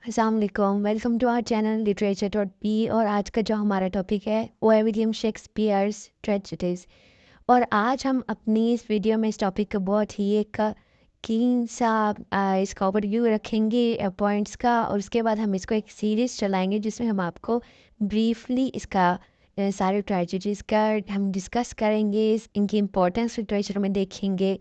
अस्सलाम वालेकुम, welcome to our channel literature dot P. और आज का जो हमारा टॉपिक है वो है विलियम शेक्सपियर्स ट्रेजेडीज़। और आज हम अपनी इस वीडियो में इस टॉपिक का बहुत ही एक कीन सा इसका ओवरव्यू रखेंगे पॉइंट्स का, और उसके बाद हम इसको एक सीरीज़ चलाएंगे जिसमें हम आपको ब्रीफली इसका सारे ट्रेजेडीज़ का हम डिस्कस करेंगे, इनकी इम्पोर्टेंस लिटरेचर में देखेंगे,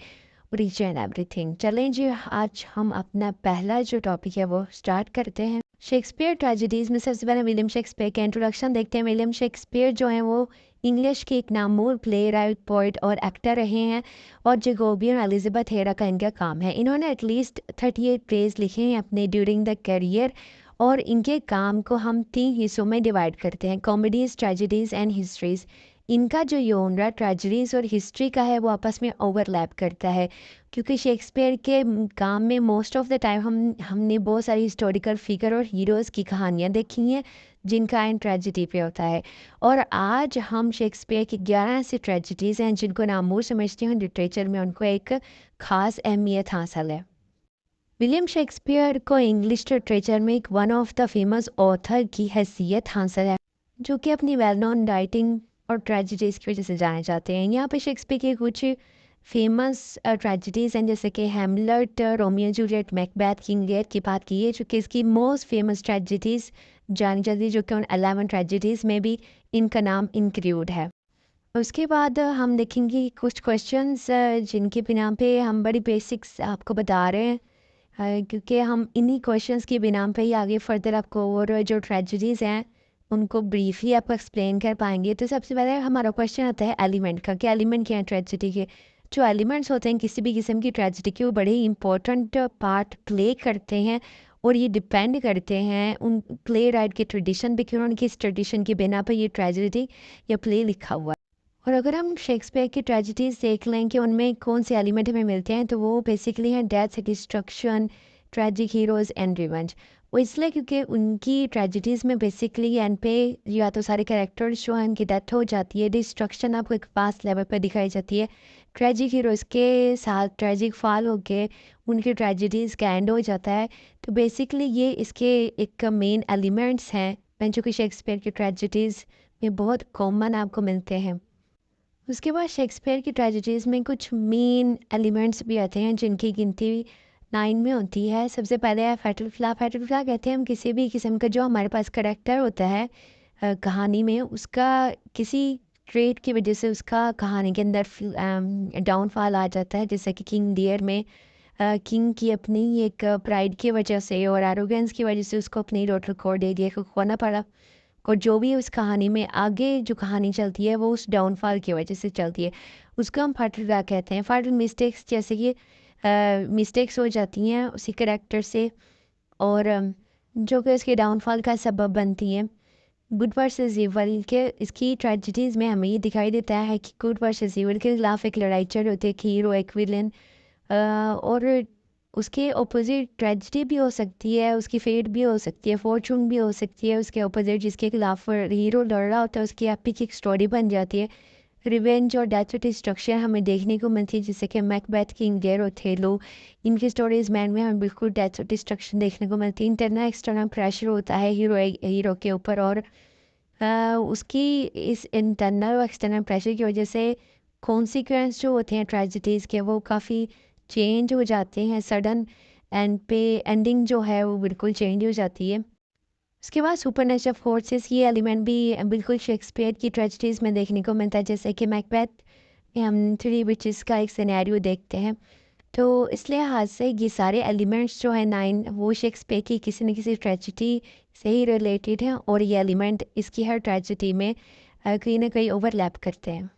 रीच एंड एवरीथिंग। चलें जी, आज हम अपना पहला जो टॉपिक है वो स्टार्ट करते हैं। शेक्सपियर ट्रेजेडीज़ में सबसे पहले विलियम शेक्सपियर का इंट्रोडक्शन देखते हैं। विलियम शेक्सपियर जो हैं वो इंग्लिश के एक नामूर प्ले राइट, पोइट और एक्टर रहे हैं, और जेकोबियन एलिजाबेथ हेरा का इनका काम है। इन्होंने एटलीस्ट 38 प्लेज लिखे हैं अपने ड्यूरिंग द करियर, और इनके काम को हम 3 हिस्सों में डिवाइड करते हैं: कॉमेडीज़, ट्रेजेडीज़ एंड हिस्ट्रीज़। इनका जो योनरा ट्रेजेडीज़ और हिस्ट्री का है वो आपस में ओवरलैप करता है, क्योंकि शेक्सपियर के काम में मोस्ट ऑफ द टाइम हमने बहुत सारी हिस्टोरिकल फिगर और हीरोज़ की कहानियाँ देखी हैं जिनका एंड ट्रेजेडी पे होता है। और आज हम शेक्सपियर की 11 ऐसी ट्रेजेडीज़ हैं जिनको नामूर समझते हैं लिटरेचर में, उनको एक ख़ास अहमियत हासिल है। विलियम शेक्सपियर को इंग्लिश लिटरेचर में एक one of the famous author की हैसियत हासिल है, जो कि अपनी वेल नोन राइटिंग और ट्रेजेडीज़ की वजह से जाने जाते हैं। यहाँ पे शेक्सपियर के कुछ फेमस ट्रेजेडीज़ हैं, जैसे कि Hamlet, Romeo Juliet, Macbeth, King Lear की बात की है, जो कि इसकी मोस्ट फेमस ट्रेजेडीज़ जानी जाती है, जो कि उन 11 ट्रेजेडीज़ में भी इनका नाम इंक्लूड है। उसके बाद हम देखेंगे कुछ क्वेश्चंस जिनके बिना पे हम बड़ी बेसिक्स आपको बता रहे हैं, क्योंकि हम इन्हीं क्वेश्चंस के बिना पे ही आगे फर्दर आपको और जो ट्रेजेडीज़ हैं उनको ब्रीफली आपको एक्सप्लेन कर पाएंगे। तो सबसे पहले हमारा क्वेश्चन आता है एलिमेंट का, कि एलिमेंट क्या है ट्रेजेडी के। जो एलिमेंट्स होते हैं किसी भी किस्म की ट्रेजेडी के, वो बड़े ही इंपॉर्टेंट पार्ट प्ले करते हैं, और ये डिपेंड करते हैं उन प्ले राइट के ट्रेडिशन पे कि उन्होंने किस ट्रेडिशन के बिना पर ये ट्रेजेडी या प्ले लिखा हुआ है। और अगर हम शेक्सपियर की ट्रेजेडीज़ देख लें कि उनमें कौन से एलिमेंट हमें मिलते हैं, तो वो बेसिकली हैं death, destruction, tragic heroes and revenge. वो इसलिए क्योंकि उनकी ट्रेजेडीज़ में बेसिकली एंड पे या तो सारे कैरेक्टर्स जो हैं उनकी डेथ हो जाती है, डिस्ट्रक्शन आपको एक पास लेवल पर दिखाई जाती है, ट्रेजिक हीरोज़ के साथ ट्रेजिक फॉल हो के उनकी ट्रेजेडीज़ का एंड हो जाता है। तो बेसिकली ये इसके एक मेन एलिमेंट्स हैं जो कि शेक्सपियर की ट्रेजेडीज़ में बहुत कॉमन आपको मिलते हैं। उसके बाद शेक्सपियर की ट्रेजेडीज़ में कुछ मेन एलिमेंट्स भी आते हैं जिनकी गिनती 9 में होती है। सबसे पहले है फैटल फ्ला। फैटल फ्ला कहते हैं हम किसी भी किस्म का जो हमारे पास करेक्टर होता है कहानी में, उसका किसी ट्रेट की वजह से उसका कहानी के अंदर डाउनफॉल आ जाता है। जैसे कि किंग डियर में किंग की अपनी एक प्राइड की वजह से और एरोगेंस की वजह से उसको अपनी डॉटर को दे दिया को खोना पड़ा। और जो भी उस कहानी में आगे जो कहानी चलती है वो उस डाउनफॉल की वजह से चलती है, उसको हम फाटल ड्रा कहते हैं। फाटल मिस्टेक्स जैसे कि मिस्टेक्स हो जाती हैं उसी करेक्टर से, और जो कि उसके डाउनफॉल का सबब बनती हैं। गुड वर्सेस इवल के इसकी ट्रेजेडीज़ में हमें ये दिखाई देता है कि गुड वर्सेस इवल के खिलाफ एक लड़ाई चल रही होती है, एक हीरो एक विलन, और उसके ऑपोजिट ट्रेजेडी भी हो सकती है, उसकी फेट भी हो सकती है, फॉर्चून भी हो सकती है। उसके ऑपोजिट जिसके खिलाफ हीरो लड़ रहा होता है उसकी एपिक एक स्टोरी बन जाती है। रिवेंज और डेथ डिस्ट्रक्शन हमें देखने को मिलती है, जैसे कि मैकबेथ, किंग लियर, ओथेलो, इनकी स्टोरीज मैन में हमें बिल्कुल डेथ और डिस्ट्रक्शन देखने को मिलती है। इंटरनल एक्सटर्नल प्रेशर होता है हीरो के ऊपर, और उसकी इस इंटरनल और एक्सटर्नल प्रेशर की वजह से कॉन्सिक्वेंस जो होते हैं ट्रेजिडीज़ के वो काफ़ी चेंज हो जाते हैं। सडन एंड पे एंडिंग जो है वो बिल्कुल चेंज हो जाती है। उसके बाद सुपर नेचुरल फोर्सेस, ये एलिमेंट भी बिल्कुल शेक्सपियर की ट्रेजिडीज़ में देखने को मिलता है। जैसे कि मैकबेथ में हम थ्री विचेस का एक सिनेरियो देखते हैं। तो इस लिहाज से ये सारे एलिमेंट्स जो है 9 वो शेक्सपियर की किसी न किसी ट्रेजिडी से ही रिलेटेड हैं, और ये एलिमेंट इसकी हर ट्रेजिडी में कहीं ना कहीं ओवरलैप करते हैं।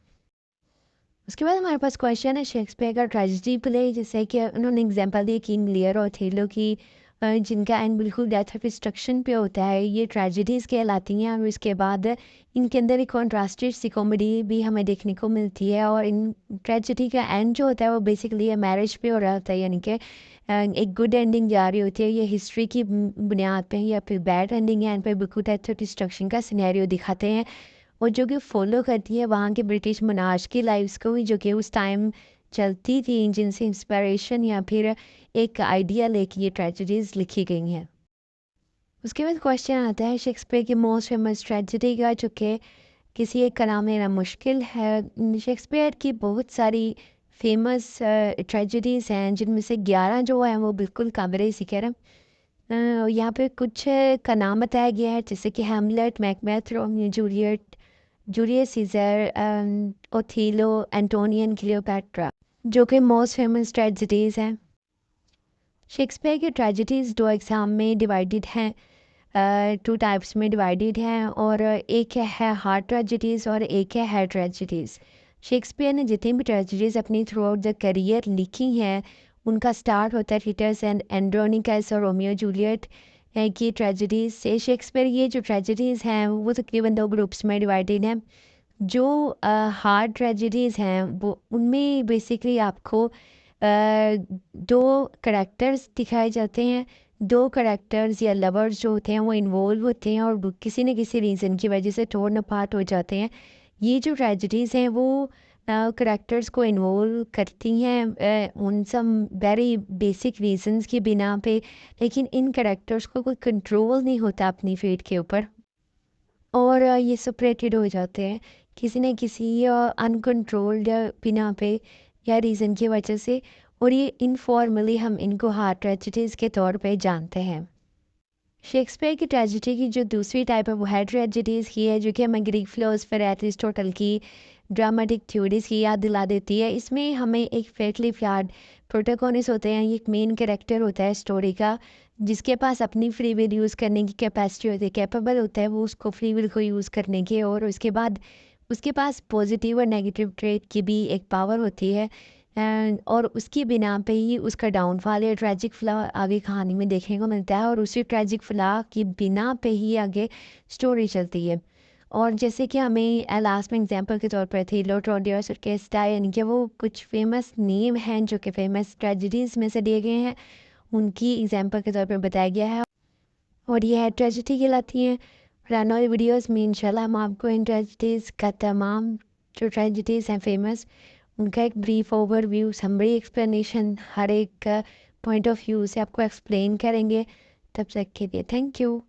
उसके बाद हमारे पास क्वेश्चन है शेक्सपियर का ट्रेजिडी प्ले, जैसे कि उन्होंने एग्जांपल दी किंग लियर और थेलो की, जिनका एंड बिल्कुल डेथ ऑफ डिस्ट्रक्शन पे होता है। ये ट्रेजिडीज़ कहलाती हैं, और इसके बाद इनके अंदर एक कॉन्ट्रास्टेड सी कॉमेडी भी हमें देखने को मिलती है। और इन ट्रेजिडी का एंड जो होता है वो बेसिकली मैरिज पे हो रहा होता है, यानी कि एक गुड एंडिंग जा रही होती है। ये हिस्ट्री की बुनियाद पे या फिर बैड एंडिंग है, एंड पे बिल्कुल डेथ ऑफ डिस्ट्रक्शन का सिनेरियो दिखाते हैं, और जो कि फॉलो करती है वहाँ के ब्रिटिश मोनार्च की लाइफ्स को, जो कि उस टाइम चलती थी, जिनसे इंस्पिरेशन या फिर एक आइडिया लेके ये ट्रेजेडीज़ लिखी गई हैं। उसके बाद क्वेश्चन आता है शेक्सपियर की मोस्ट फेमस ट्रेजेडी का, जो कि किसी एक का नाम लेना मुश्किल है। शेक्सपियर की बहुत सारी फेमस ट्रेजेडीज़ हैं, जिनमें से 11 जो हैं वो बिल्कुल काबिल ज़िक्र हैं। यहाँ पे कुछ का नाम बताया गया है, जैसे कि Hamlet, Macbeth, Romeo Juliet, Julius Caesar, Othello, Antony and, Cleopatra, जो कि मोस्ट फेमस ट्रेजेडीज़ हैं। शेक्सपियर की ट्रेजेडीज़ दो एग्ज़ाम में डिवाइडेड हैं, टू टाइप्स में डिवाइडेड हैं, और एक है हार्ड ट्रेजेडीज़ और एक है हेड ट्रेजेडीज़। शेक्सपियर ने जितनी भी ट्रेजेडीज़ अपनी थ्रू आउट द करियर लिखी हैं, उनका स्टार्ट होता है टिटस एंड एंड्रोनिकस और रोमियो जूलियट की ट्रेजेडीज़ से। शेक्सपियर ये जो ट्रेजेडीज़ हैं वो तकरीबन दो ग्रुप्स में डिवाइडेड हैं। जो हार्ड ट्रेजेडीज़ हैं वो उनमें बेसिकली आपको दो करेक्टर्स दिखाए जाते हैं। दो करेक्टर्स या लवर्स जो होते हैं वो इन्वॉल्व होते हैं और किसी न किसी रीज़न की वजह से टोर्न अपार्ट हो जाते हैं। ये जो ट्रेजेडीज़ हैं वो करेक्टर्स को इन्वॉल्व करती हैं उन सम वेरी बेसिक रीजंस की बिना पे, लेकिन इन करेक्टर्स को कोई कंट्रोल नहीं होता अपनी फेट के ऊपर, और ये सेपरेटेड हो जाते हैं किसी न किसी अनकंट्रोल्ड बिना पे या रीज़न की वजह से, और ये इनफॉर्मली हम इनको हार्ट ट्रेजेडीज़ के तौर पे जानते हैं। शेक्सपियर की ट्रेजेडी की जो दूसरी टाइप है वो है ट्रेजेडीज़ की है, जो कि हमें ग्रीक फिलोसफर एरिस्टोटल की ड्रामेटिक थ्योरीज की याद दिला देती है। इसमें हमें एक फेटली फ्लैड प्रोटोगोनिस्ट होते हैं, एक मेन कैरेक्टर होता है स्टोरी का, जिसके पास अपनी फ्री विल यूज़ करने की कैपेसिटी होती है, कैपेबल होता है वो उसको फ्री विल को यूज़ करने की, और उसके बाद उसके पास पॉजिटिव और नेगेटिव ट्रेट की भी एक पावर होती है। एंड और उसकी बिना पे ही उसका डाउनफॉल या ट्रेजिक फ्ला आगे कहानी में देखने को मिलता है, और उसी ट्रेजिक फ्ला की बिना पे ही आगे स्टोरी चलती है। और जैसे कि हमें लास्ट में एग्जांपल के तौर पर थी लोट्रोडियस और केस्टा, यानी कि वो कुछ फेमस नेम हैं जो कि फेमस ट्रेजिडीज़ में से दिए गए हैं, उनकी एग्जांपल के तौर पर बताया गया है, और ये है ट्रेजिडी कहलाती हैं। रानोई वीडियोस में इंशाल्लाह हम आपको इन ट्रेजिडीज़ का तमाम जो ट्रेजिडीज़ हैं फेमस, उनका एक ब्रीफ ओवरव्यू, समरी एक्सप्लेनेशन, हर एक पॉइंट ऑफ व्यू से आपको एक्सप्लेन करेंगे। तब तक के लिए थैंक यू।